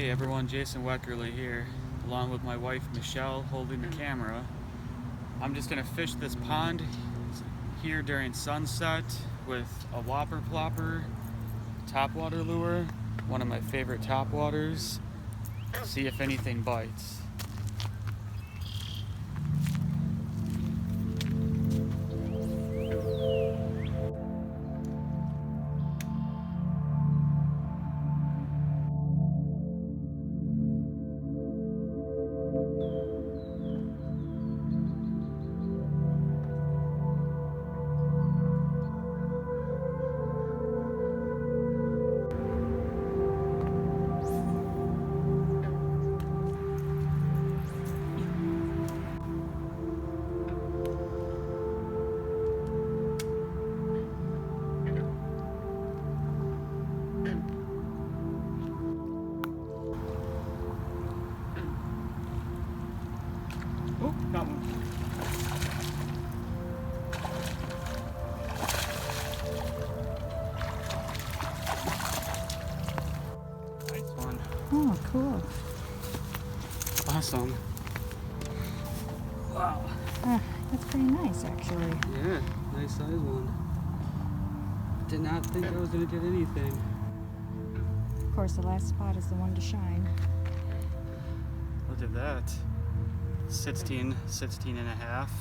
Hey everyone, Jason Weckerle here, along with my wife Michelle holding the camera. I'm just gonna fish this pond here during sunset with a Whopper Plopper topwater lure, one of my favorite topwaters. See if anything bites. Oh, got one. Nice one. Oh, cool. Awesome. Wow. That's pretty nice, actually. Yeah, nice size one. Did not think I was gonna get anything. Of course, the last spot is the one to shine. Look at that. 16 and a half.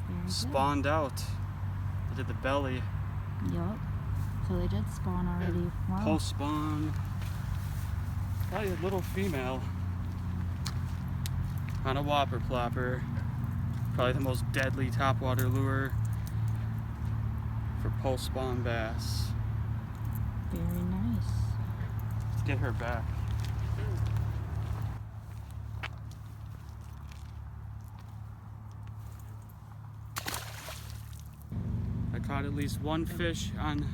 Very good. Spawned out. Look at the belly. Yup. So they did spawn already. Wow. Post spawn. Probably a little female. On a Whopper Plopper. Probably the most deadly topwater lure for post spawn bass. Very nice. Let's get her back. I caught at least one fish on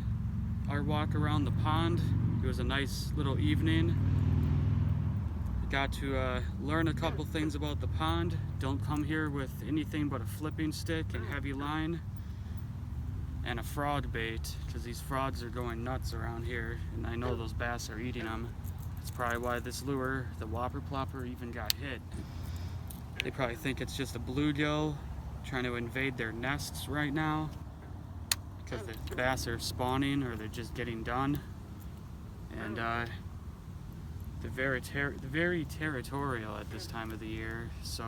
our walk around the pond. It was a nice little evening. I got to learn a couple things about the pond. Don't come here with anything but a flipping stick and heavy line and a frog bait, because these frogs are going nuts around here, and I know those bass are eating them. That's probably why this lure, the Whopper Plopper, even got hit. They probably think it's just a bluegill trying to invade their nests right now, because the bass are spawning or they're just getting done. And they're very territorial at this time of the year, so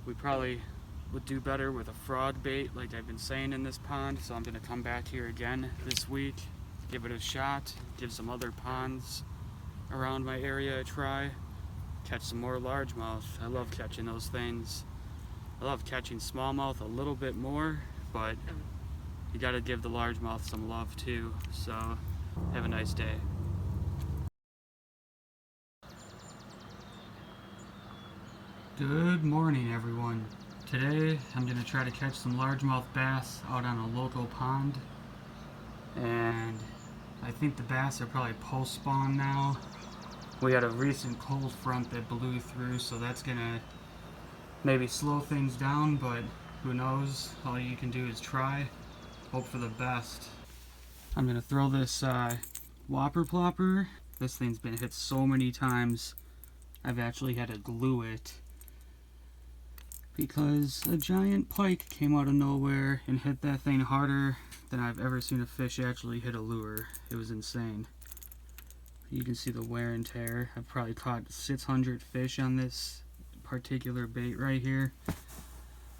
we probably would do better with a frog bait, like I've been saying in this pond. So I'm going to come back here again this week, give it a shot, give some other ponds around my area a try, catch some more largemouth. I love catching those things. I love catching smallmouth a little bit more, but you got to give the largemouth some love too. So have a nice day. Good morning, everyone. Today I'm going to try to catch some largemouth bass out on a local pond, and I think the bass are probably post spawn now. We had a recent cold front that blew through, so that's going to maybe slow things down, but who knows? All you can do is try. Hope for the best. I'm gonna throw this Whopper Plopper. This thing's been hit so many times I've actually had to glue it, because a giant pike came out of nowhere and hit that thing harder than I've ever seen a fish actually hit a lure. It was insane. You can see the wear and tear. I've probably caught 600 fish on this particular bait right here, and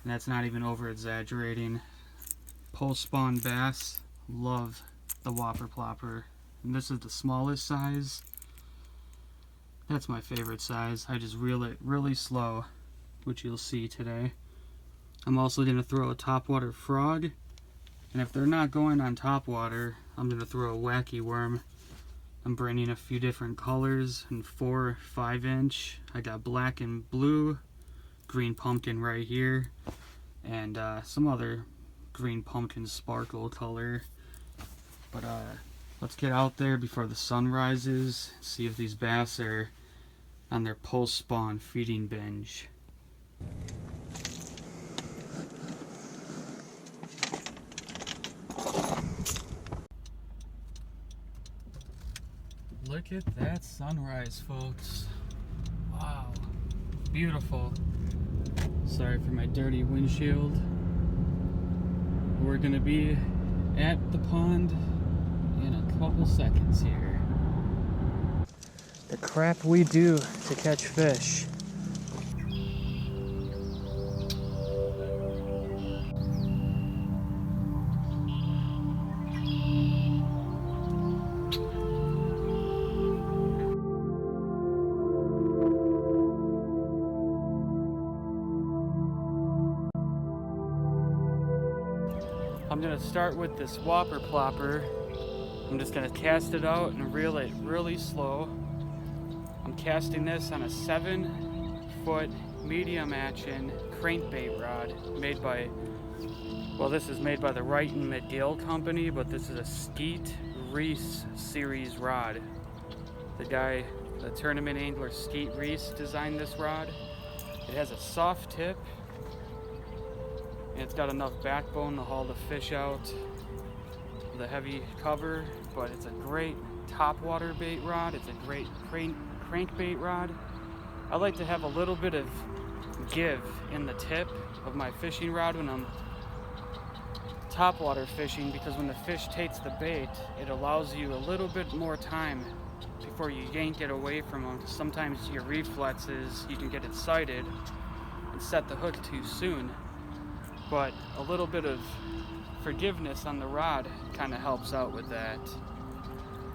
that's not even over exaggerating. Post spawn bass love the Whopper Plopper, and this is the smallest size. That's my favorite size. I just reel it really slow, which you'll see today. I'm also going to throw a topwater frog, and if they're not going on topwater, I'm going to throw a Wacky worm. I'm bringing a few different colors and 4 5-inch. I got black and blue, green pumpkin right here, and some other green pumpkin sparkle color. But let's get out there before the sun rises, see if these bass are on their post spawn feeding binge. Look at that sunrise, folks. Wow. Beautiful. Sorry for my dirty windshield. We're gonna be at the pond in a couple seconds here. The crap we do to catch fish. I'm gonna start with this Whopper plopper. I'm just gonna cast it out and reel it really slow. I'm casting this on a 7-foot medium action crankbait rod made by, well, this is made by the Wright and McGill company, but this is a Skeet Reese series rod. The tournament angler Skeet Reese designed this rod. It has a soft tip, and it's got enough backbone to haul the fish out with a heavy cover, but it's a great topwater bait rod. It's a great crankbait rod. I like to have a little bit of give in the tip of my fishing rod when I'm topwater fishing, because when the fish takes the bait, it allows you a little bit more time before you yank it away from them. Sometimes your reflexes, you can get excited and set the hook too soon. But a little bit of forgiveness on the rod kind of helps out with that.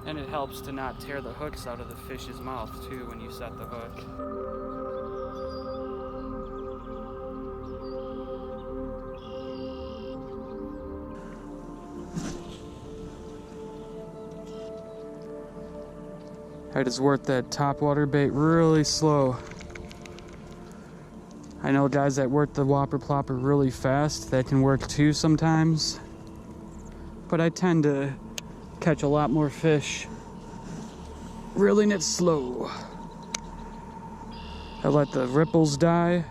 And it helps to not tear the hooks out of the fish's mouth too when you set the hook. I just worked that topwater bait really slow. I know guys that work the Whopper plopper really fast, that can work too sometimes. But I tend to catch a lot more fish reeling it slow. I let the ripples die.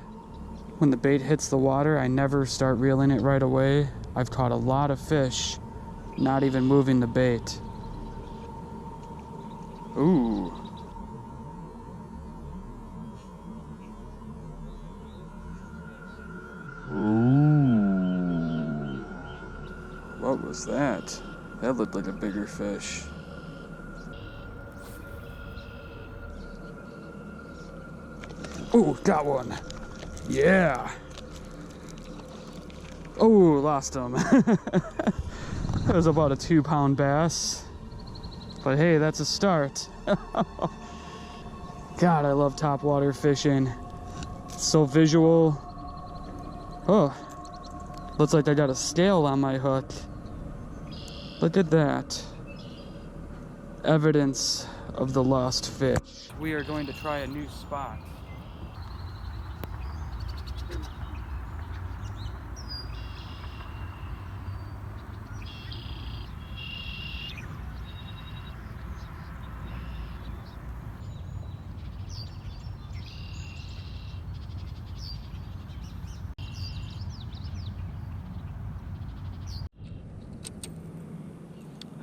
When the bait hits the water, I never start reeling it right away. I've caught a lot of fish not even moving the bait. Ooh. Ooh. What was that? That looked like a bigger fish. Ooh, got one. Yeah. Oh, lost him. That was about a 2-pound bass. But hey, that's a start. God, I love topwater fishing. It's so visual. Oh, looks like I got a scale on my hook. Look at that. Evidence of the lost fish. We are going to try a new spot.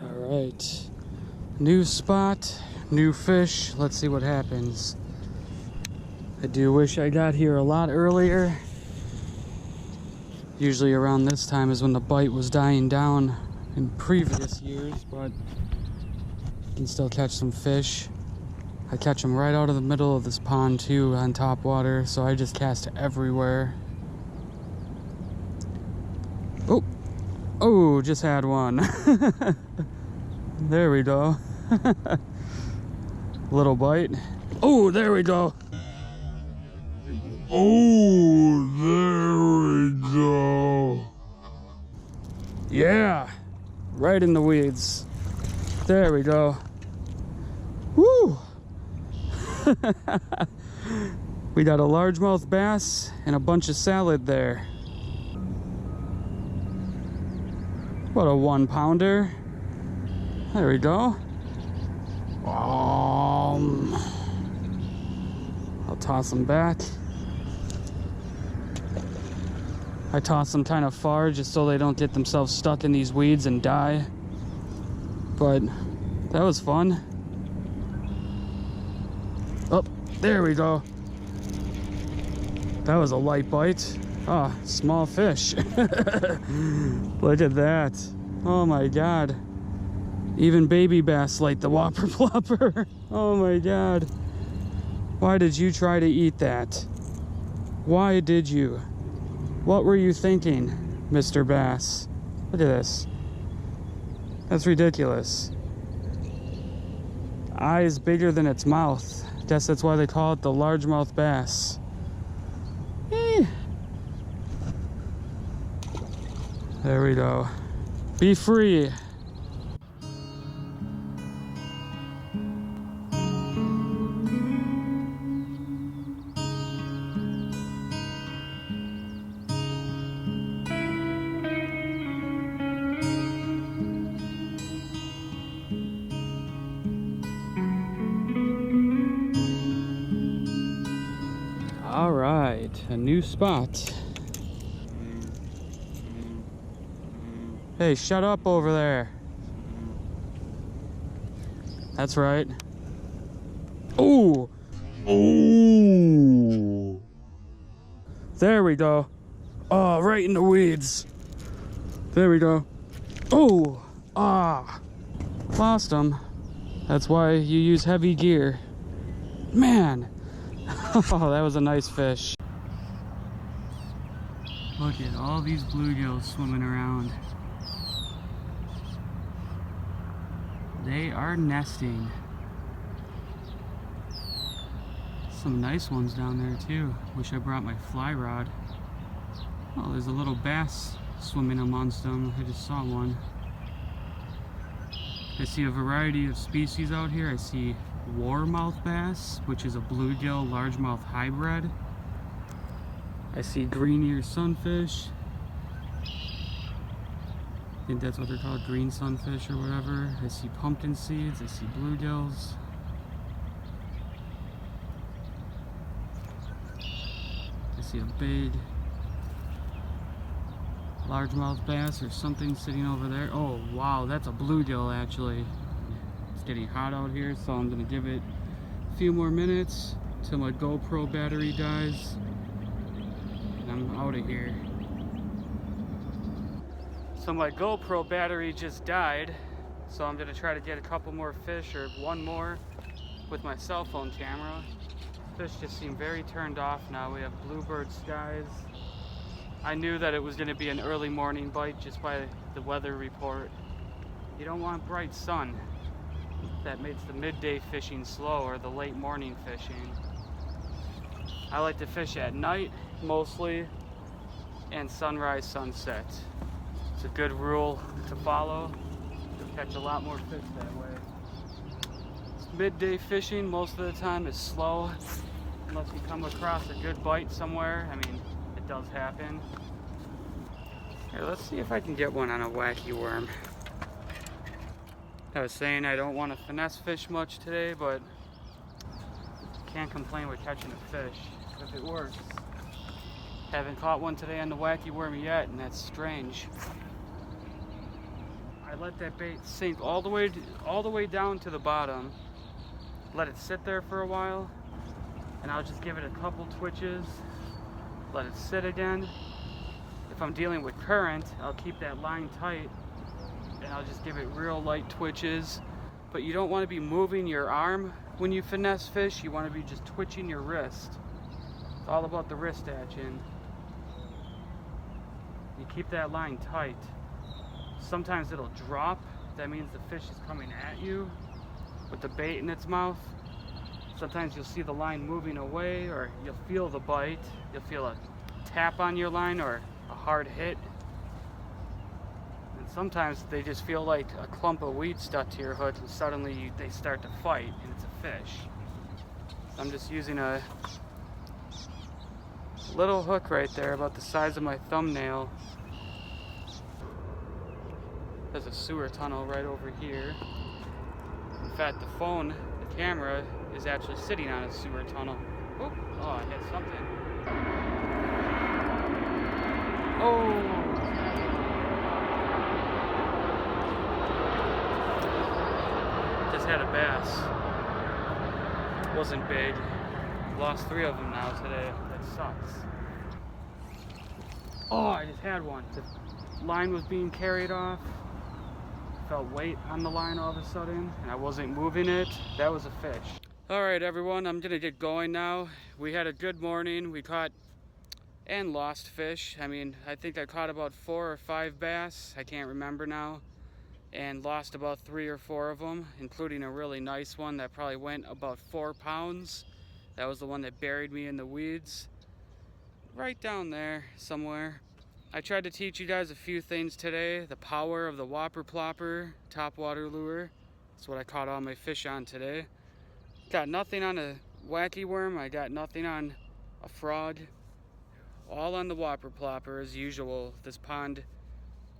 Alright, new spot, new fish. Let's see what happens. I do wish I got here a lot earlier. Usually around this time is when the bite was dying down in previous years, but you can still catch some fish. I catch them right out of the middle of this pond too on top water, so I just cast everywhere. Oh, just had one. There we go. Little bite. Oh, there we go. Oh, there we go. Yeah, right in the weeds. There we go. Woo! We got a largemouth bass and a bunch of salad there. What a 1-pounder. There we go. I'll toss them back. I toss them kind of far just so they don't get themselves stuck in these weeds and die. But that was fun. There we go. That was a light bite. Oh, small fish. Look at that. Oh my God. Even baby bass like the Whopper Plopper. Oh my God. Why did you try to eat that? Why did you? What were you thinking, Mr. Bass? Look at this. That's ridiculous. Eyes bigger than its mouth. Guess that's why they call it the largemouth bass. There we go. Be free. All right, a new spot. Hey, shut up over there. That's right. Ooh. Ooh. There we go. Oh, right in the weeds. There we go. Oh. Ah. Lost him. That's why you use heavy gear. Man. Oh, that was a nice fish. Look at all these bluegills swimming around. They are nesting. Some nice ones down there too. Wish I brought my fly rod. Oh, there's a little bass swimming amongst them. I just saw one. I see a variety of species out here. I see warmouth bass, which is a bluegill largemouth hybrid. I see green ear sunfish. I think that's what they're called, green sunfish or whatever. I see pumpkin seeds, I see bluegills. I see a big largemouth bass or something sitting over there. Oh wow, that's a bluegill actually. It's getting hot out here, so I'm gonna give it a few more minutes till my GoPro battery dies. And I'm out of here. So my GoPro battery just died, so I'm gonna try to get a couple more fish or one more with my cell phone camera. Fish just seem very turned off now. We have bluebird skies. I knew that it was gonna be an early morning bite just by the weather report. You don't want bright sun. That makes the midday fishing slow or the late morning fishing. I like to fish at night mostly and sunrise, sunset. It's a good rule to follow. You'll catch a lot more fish that way. Midday fishing most of the time is slow unless you come across a good bite somewhere. I mean, it does happen. Here, let's see if I can get one on a wacky worm. I was saying I don't want to finesse fish much today, but can't complain with catching a fish if it works. Haven't caught one today on the wacky worm yet, and that's strange. I let that bait sink all the way down to the bottom. Let it sit there for a while, and I'll just give it a couple twitches. Let it sit again. If I'm dealing with current, I'll keep that line tight, and I'll just give it real light twitches. But you don't want to be moving your arm when you finesse fish. You want to be just twitching your wrist. It's all about the wrist action. You keep that line tight. Sometimes it'll drop. That means the fish is coming at you with the bait in its mouth. Sometimes you'll see the line moving away, or you'll feel the bite. You'll feel a tap on your line or a hard hit. And sometimes they just feel like a clump of weed stuck to your hook, and suddenly they start to fight and it's a fish. So I'm just using a little hook right there about the size of my thumbnail. There's a sewer tunnel right over here. In fact, the phone, the camera, is actually sitting on a sewer tunnel. Oh, I hit something. Oh! Just had a bass. Wasn't big. Lost 3 of them now today. That sucks. Oh, I just had one. The line was being carried off. Felt weight on the line all of a sudden, and I wasn't moving it. That was a fish. All right, everyone, I'm gonna get going now. We had a good morning. We caught and lost fish. I mean, I think I caught about 4 or 5 bass. I can't remember now. And lost about 3 or 4 of them, including a really nice one that probably went about 4 pounds. That was the one that buried me in the weeds. Right down there somewhere. I tried to teach you guys a few things today. The power of the Whopper Plopper topwater lure. That's what I caught all my fish on today. Got nothing on a wacky worm. I got nothing on a frog. All on the Whopper Plopper as usual. This pond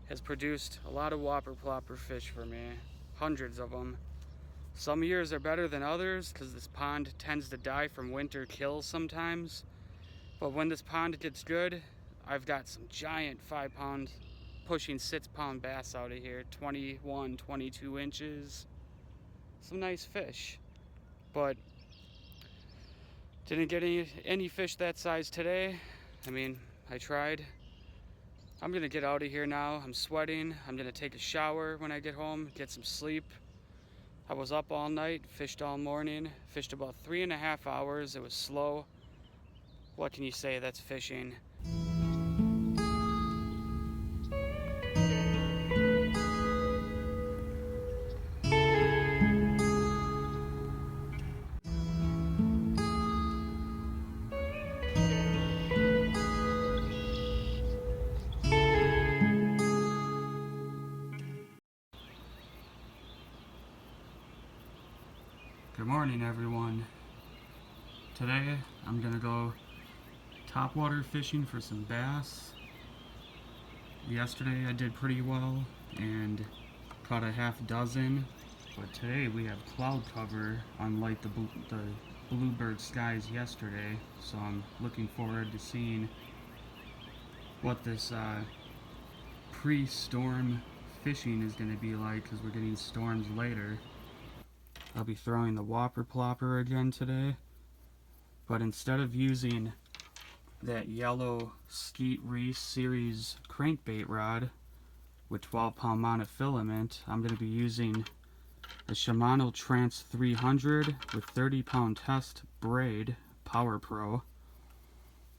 has produced a lot of Whopper Plopper fish for me. Hundreds of them. Some years are better than others because this pond tends to die from winter kills sometimes. But when this pond gets good, I've got some giant 5-pound, pushing 6-pound bass out of here. 21, 22 inches. Some nice fish. But didn't get any fish that size today. I mean, I tried. I'm gonna get out of here now. I'm sweating. I'm gonna take a shower when I get home, get some sleep. I was up all night, fished all morning, fished about 3.5 hours. It was slow. What can you say? That's fishing. Good morning, everyone. Today I'm gonna go topwater fishing for some bass. Yesterday I did pretty well and caught a half dozen, but today we have cloud cover unlike the bluebird skies yesterday, so I'm looking forward to seeing what this pre-storm fishing is going to be like, because we're getting storms later. I'll be throwing the Whopper Plopper again today, but instead of using that yellow Skeet Reese series crankbait rod with 12-pound monofilament, I'm going to be using the Shimano Trance 300 with 30-pound test braid Power Pro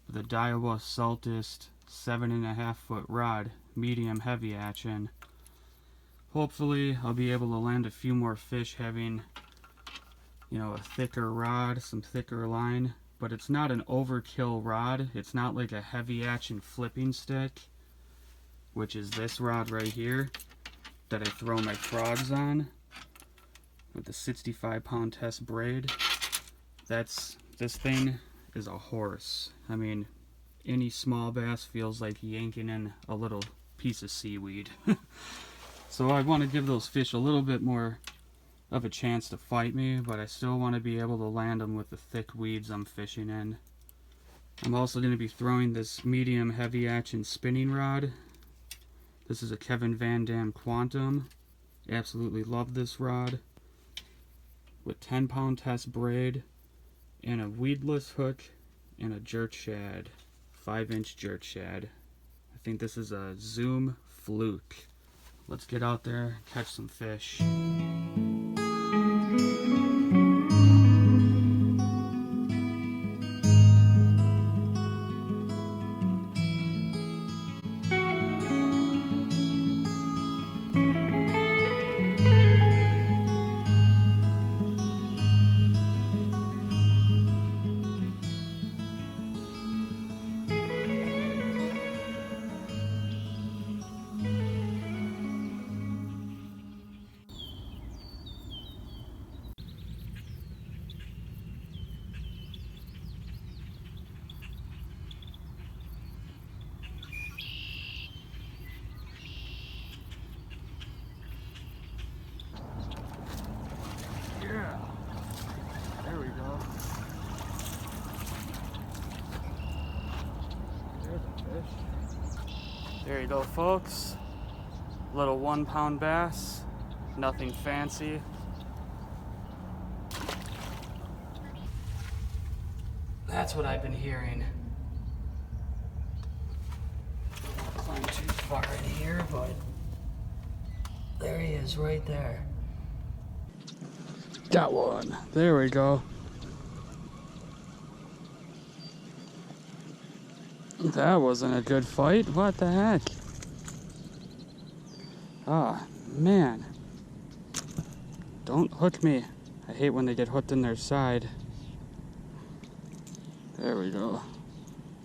with a Daiwa Saltist 7.5 foot rod, medium heavy action. Hopefully I'll be able to land a few more fish having, you know, a thicker rod, some thicker line, but it's not an overkill rod. It's not like a heavy action flipping stick, which is this rod right here that I throw my frogs on with the 65-pound test braid. This thing is a horse. I mean, any small bass feels like yanking in a little piece of seaweed. So I want to give those fish a little bit more of a chance to fight me, but I still want to be able to land them with the thick weeds I'm fishing in. I'm also going to be throwing this medium heavy action spinning rod. This is a Kevin Van Dam Quantum. Absolutely love this rod. With 10-pound test braid and a weedless hook and a jerk shad, 5-inch jerk shad. I think this is a Zoom Fluke. Let's get out there, catch some fish. Yeah, there we go. There's a fish. There you go, folks. Little 1-pound bass. Nothing fancy. That's what I've been hearing. Don't want to climb too far in here, but there he is right there. Got one. There we go. That wasn't a good fight. What the heck? Ah, man. Don't hook me. I hate when they get hooked in their side. There we go.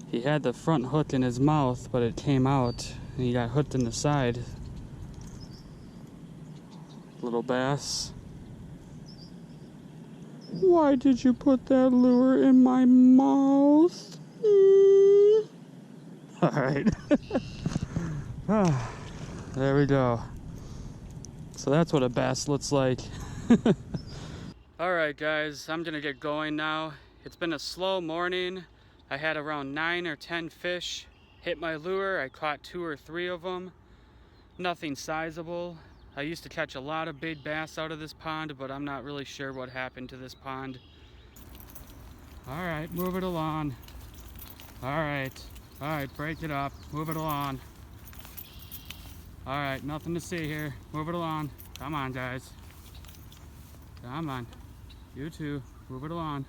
He had the front hook in his mouth, but it came out, and he got hooked in the side. Little bass. Why did you put that lure in my mouth? Alright. There we go. So that's what a bass looks like. Alright guys, I'm gonna get going now. It's been a slow morning. I had around 9 or 10 fish hit my lure. I caught 2 or 3 of them. Nothing sizable. I used to catch a lot of big bass out of this pond, but I'm not really sure what happened to this pond. Alright, move it along. Alright, break it up. Move it along. Alright, nothing to see here. Move it along. Come on, guys. Come on. You too. Move it along.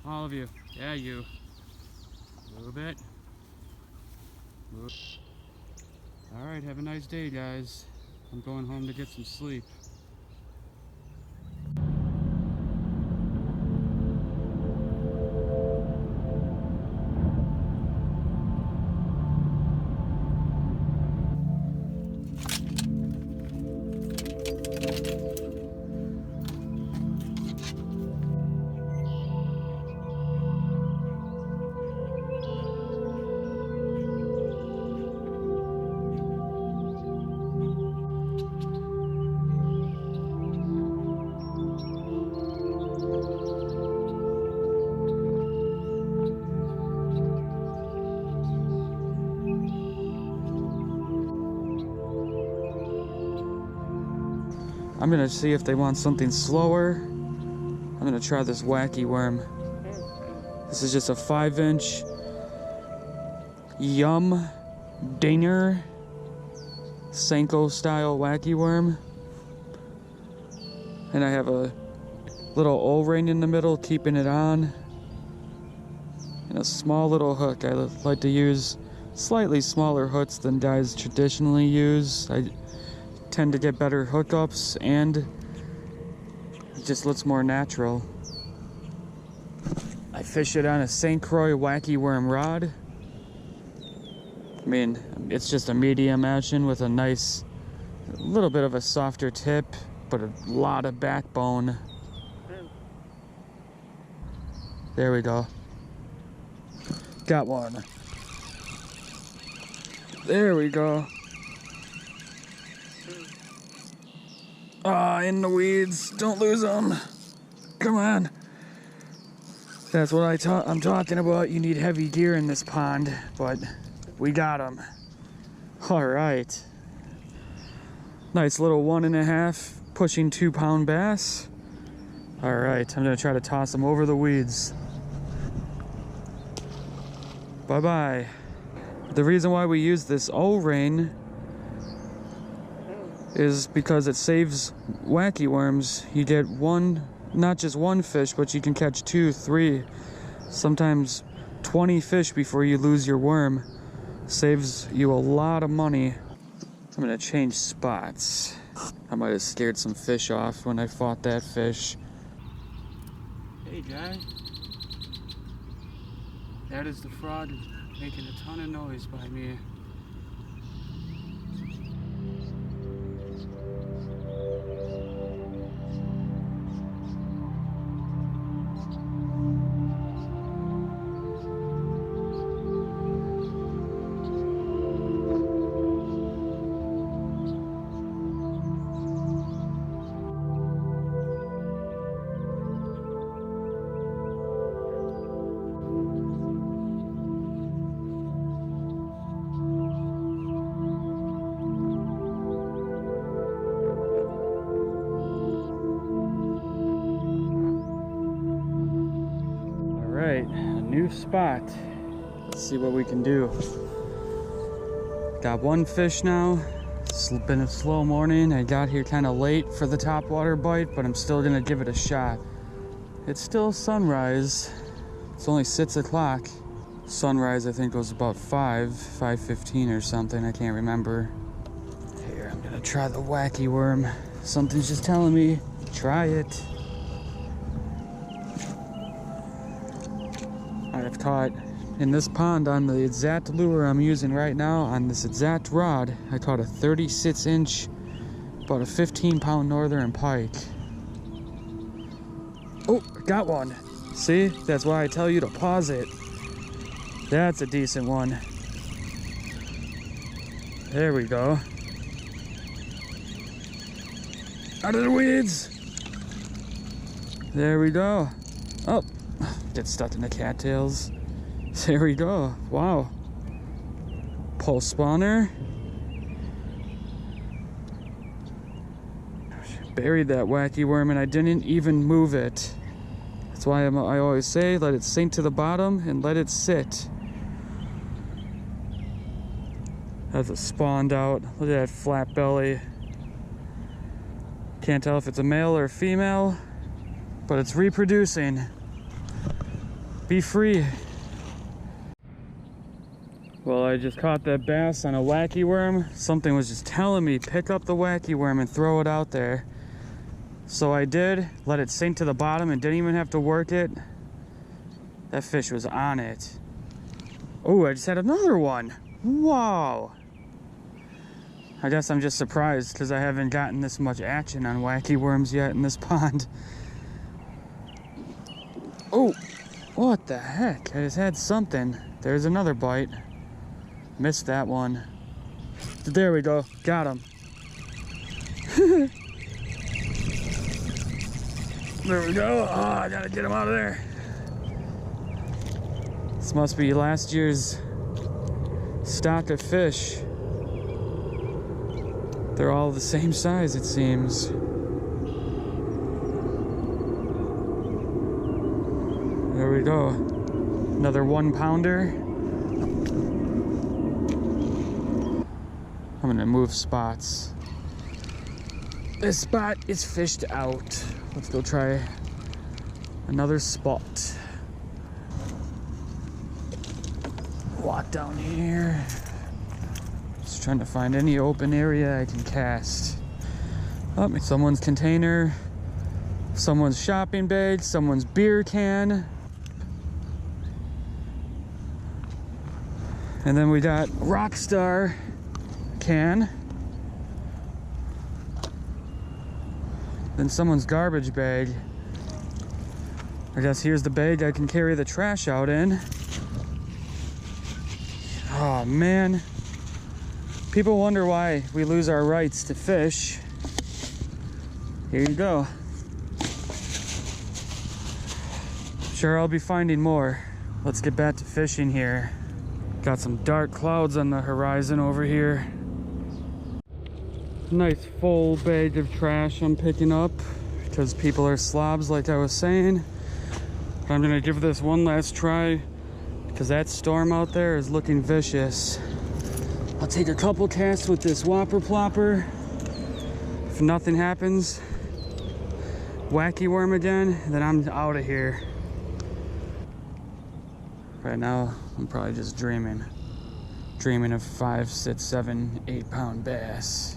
All of you. Yeah, you. Move it. Move. Alright, have a nice day, guys. I'm going home to get some sleep. I'm gonna see if they want something slower. I'm gonna try this wacky worm. This is just a 5-inch Yum Dinger Senko style wacky worm. And I have a little O-ring in the middle keeping it on. And a small little hook. I like to use slightly smaller hooks than guys traditionally use. I tend to get better hookups and it just looks more natural. I fish it on a St. Croix wacky worm rod. I mean, it's just a medium action with a nice, little bit of a softer tip, but a lot of backbone. There we go. Got one. There we go. Ah, in the weeds. Don't lose them. Come on. That's what I'm talking about. You need heavy gear in this pond, but we got them. All right. Nice little 1.5, pushing 2-pound bass. All right, I'm gonna try to toss them over the weeds. Bye-bye. The reason why we use this O-ring is because it saves wacky worms. You get not just one fish, but you can catch 2, 3, sometimes 20 fish before you lose your worm. Saves you a lot of money. I'm gonna change spots. I might have scared some fish off when I fought that fish. Hey guy. That is the frog making a ton of noise by me. right, a new spot. Let's see what we can do. Got one fish now. It's been a slow morning. I got here kind of late for the topwater bite, but I'm still gonna give it a shot. It's still sunrise. It's only 6 o'clock. Sunrise, I think, was about 5:15 or something. I can't remember. Here, I'm gonna try the wacky worm. Something's just telling me, try it. I've caught in this pond on the exact lure I'm using right now, on this exact rod, I caught a 36-inch, about a 15-pound northern pike. Oh, got one. See, that's why I tell you to pause it. That's a decent one. There we go. Out of the weeds. There we go. Oh, get stuck in the cattails. There we go. Wow. Pulse spawner. Buried that wacky worm and I didn't even move it. That's why I always say, let it sink to the bottom and let it sit. That's a spawned out. Look at that flat belly. Can't tell if it's a male or a female, but it's reproducing. Be free. Well, I just caught that bass on a wacky worm. Something was just telling me, pick up the wacky worm and throw it out there. So I did, let it sink to the bottom and didn't even have to work it. That fish was on it. Oh, I just had another one. Wow. I guess I'm just surprised because I haven't gotten this much action on wacky worms yet in this pond. Oh, what the heck? I just had something. There's another bite. Missed that one. There we go. Got him. There we go. Oh, I gotta get him out of there. This must be last year's stock of fish. They're all the same size, it seems. There we go. Another 1-pounder. I'm gonna move spots. This spot is fished out. Let's go try another spot. Walk down here. Just trying to find any open area I can cast. Oh, someone's container, someone's shopping bag, someone's beer can. And then we got Rockstar can. Then someone's garbage bag. I guess here's the bag I can carry the trash out in. Oh man. People wonder why we lose our rights to fish. Here you go. Sure, I'll be finding more. Let's get back to fishing here. Got some dark clouds on the horizon over here. Nice full bag of trash I'm picking up because people are slobs like I was saying. But I'm gonna give this one last try because that storm out there is looking vicious. I'll take a couple casts with this Whopper Plopper. If nothing happens, wacky worm again, then I'm out of here. Right now, I'm probably just dreaming of 5, 6, 7, 8-pound bass.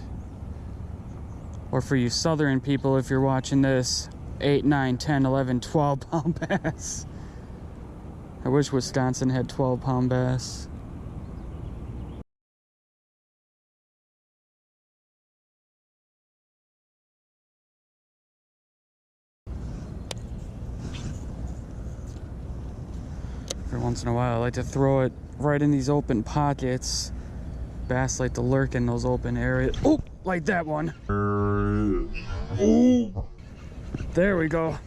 Or for you southern people, if you're watching this, 8, 9, 10, 11, 12-pound bass. I wish Wisconsin had 12-pound bass. Every once in a while, I like to throw it right in these open pockets. Bass like to lurk in those open areas. Oh, like that one. Oh, there we go.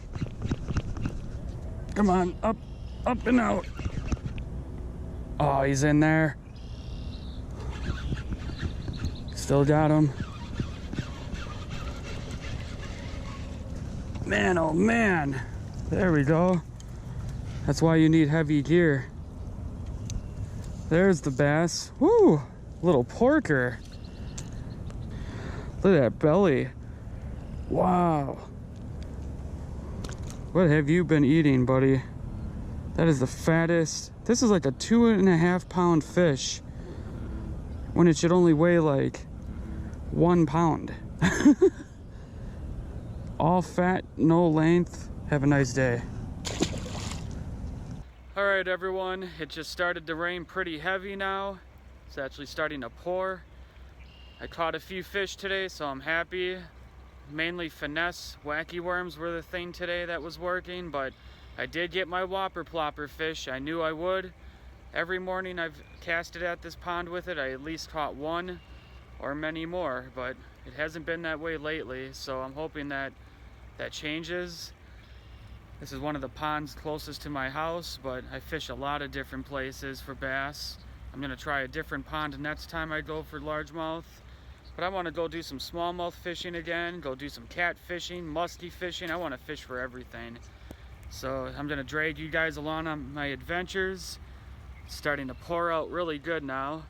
Come on, up, up and out. Oh, he's in there. Still got him. Man, oh man. There we go. That's why you need heavy gear. There's the bass. Woo! Little porker. Look at that belly. Wow. What have you been eating, buddy? That is the fattest. This is like a 2.5 pound fish when it should only weigh like 1 pound. All fat, no length. Have a nice day. All right, everyone. It just started to rain pretty heavy now. It's actually starting to pour. I caught a few fish today, so I'm happy. Mainly finesse wacky worms were the thing today that was working, but I did get my Whopper plopper fish. I knew I would. Every morning I've casted at this pond with it. I at least caught one or many more, but it hasn't been that way lately, so I'm hoping that that changes. This is one of the ponds closest to my house, but I fish a lot of different places for bass. I'm gonna try a different pond next time I go for largemouth. But I want to go do some smallmouth fishing again, go do some cat fishing, musky fishing. I want to fish for everything. So I'm going to drag you guys along on my adventures. It's starting to pour out really good now.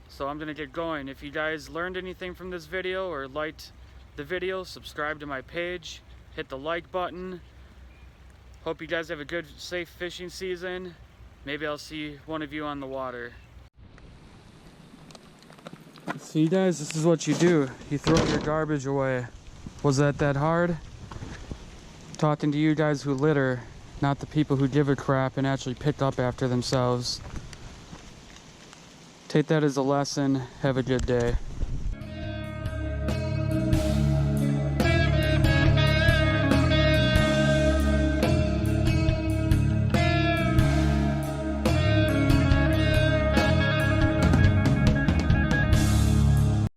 So I'm going to get going. If you guys learned anything from this video or liked the video, subscribe to my page, hit the like button. Hope you guys have a good, safe fishing season. Maybe I'll see one of you on the water. So you guys, this is what you do. You throw your garbage away. Was that hard? I'm talking to you guys who litter, not the people who give a crap and actually pick up after themselves. Take that as a lesson. Have a good day.